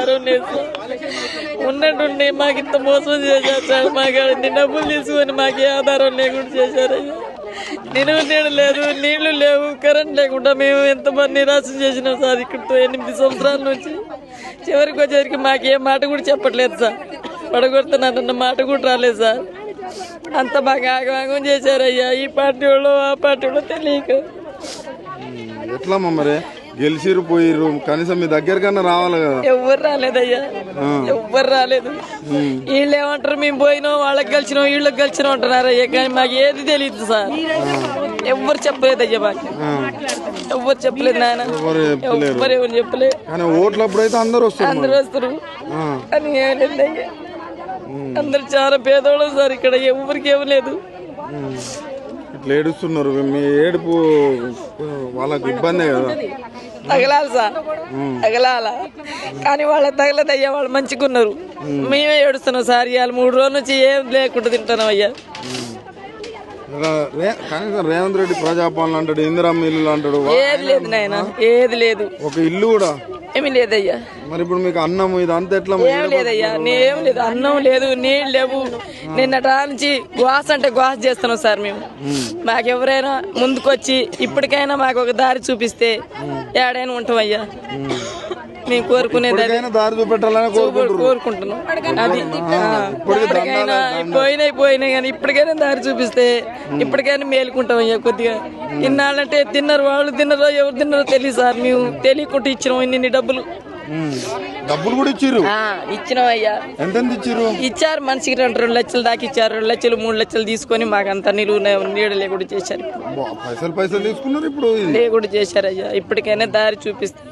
ఆధారం లేదు సార్. ఉన్నట్టుండి మాకు ఇంత మోసం చేశారు సార్. మాకు అన్ని డబ్బులు తీసుకొని మాకు ఏ ఆధారం లేకుండా చేశారయ్యా. నిలువ నీళ్ళు లేదు, నీళ్లు లేవు, కరెంట్ లేకుండా మేము ఎంతమంది నిరాశ చేసినాం సార్. ఇక్కడితో 8 సంవత్సరాల నుంచి చివరికి వచ్చేసరికి మాకు ఏ మాట కూడా చెప్పట్లేదు సార్. పడగొడుతున్నారన్న మాట కూడా రాలేదు సార్. అంత బాగా ఆగమాగం చేశారయ్యా. ఈ పార్టీ వాళ్ళు ఆ పార్టీ వాళ్ళు తెలియక. ఎట్లా మరి గెలిచిరు పోయిర్రు, కనీసం మీ దగ్గరకన్నా రావాలి కదా. ఎవ్వరు రాలేదయ్యా, ఎవ్వరు రాలేదు. వీళ్ళు ఏమంటారు మేము పోయినాం, వాళ్ళకి గెలిచినాం, వీళ్ళకి గెలిచినాం అంటున్నారయ్యా. కానీ మాకు ఏది తెలియదు సార్. ఎవ్వరు చెప్పలేదయ్యా, మాకు ఎవ్వరు చెప్పలేదు నాయన. ఎవరు చెప్పలేదు. ఓట్లప్పుడు అయితే అందరు వస్తారు అని ఏం లేదయ్యా. అందరు చాలా పేదోళ్ళు సార్. ఇక్కడ ఎవరికి ఇవ్వలేదు. ఇట్లా ఏడుస్తున్నారు. మీ ఏడుపు వాళ్ళకి ఇబ్బందే కదా. తగలాలి సార్, తగలాల. కానీ వాళ్ళకి తగలదయ్యా. వాళ్ళు మంచిగున్నారు, మేమే ఏడుస్తున్నాం సార్. ఇవాళ 3 రోజుల నుంచి ఏం లేకుండా తింటున్నాం అయ్యా. కనీసం రేవంత్ రెడ్డి ప్రజాపాలన అంటాడు, ఇందిరమ్మ ఇల్లు అంటాడు. ఏది లేదు నాయన, ఏది లేదు. ఒక ఇల్లు కూడా ఏమి లేదయ్యా. మరి ఇప్పుడు మీకు అన్నం ఇదంతా ఎట్లా? ఏం లేదయ్యా, ఏం లేదు. అన్నం లేదు, నీళ్ళు లేవు. నిన్నట నుంచి గ్వాస్ అంటే గ్వాస్ చేస్తున్నాం సార్ మేము. మాకెవరైనా ముందుకొచ్చి ఇప్పటికైనా మాకు ఒక దారి చూపిస్తే ఏడైనా ఉంటామయ్యా. మేము కోరుకునేది దారి చూపెట్టాలని కోరుకుంటున్నాం. అది పోయినాయి కానీ ఇప్పటికైనా దారి చూపిస్తే ఇప్పటికైనా మేలుకుంటాం అయ్యా. కొద్దిగా ఇన్నాళ్ళంటే తిన్నారు, వాళ్ళు తిన్నారో ఎవరు తిన్నారో తెలియదు సార్. మేము తెలియకుండా ఇచ్చినాం ఇన్ని డబ్బులు కూడా ఇచ్చిర్రు. ఇచ్చినాం అయ్యా. ఎంత ఇచ్చిర్రు? ఇచ్చారు మనిషికి 2 లక్షలు దాకా ఇచ్చారు. 2 లక్షలు 3 లక్షలు తీసుకొని మాకంతా నీడ లేకుండా చేశారు. పైసలు తీసుకున్నారు, ఇప్పుడు లేకుండా చేశారు అయ్యా. ఇప్పటికైనా దారి చూపిస్తే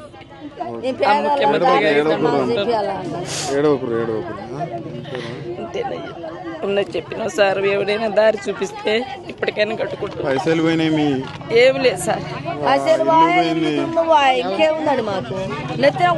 ఉన్నది చెప్పినాం సార్. ఎవరైనా దారి చూపిస్తే ఇప్పటికైనా కట్టుకుంటాం. పైసలు పోయినాయి, ఏమి లేదు సార్. ఇంకేముందండి మాకు.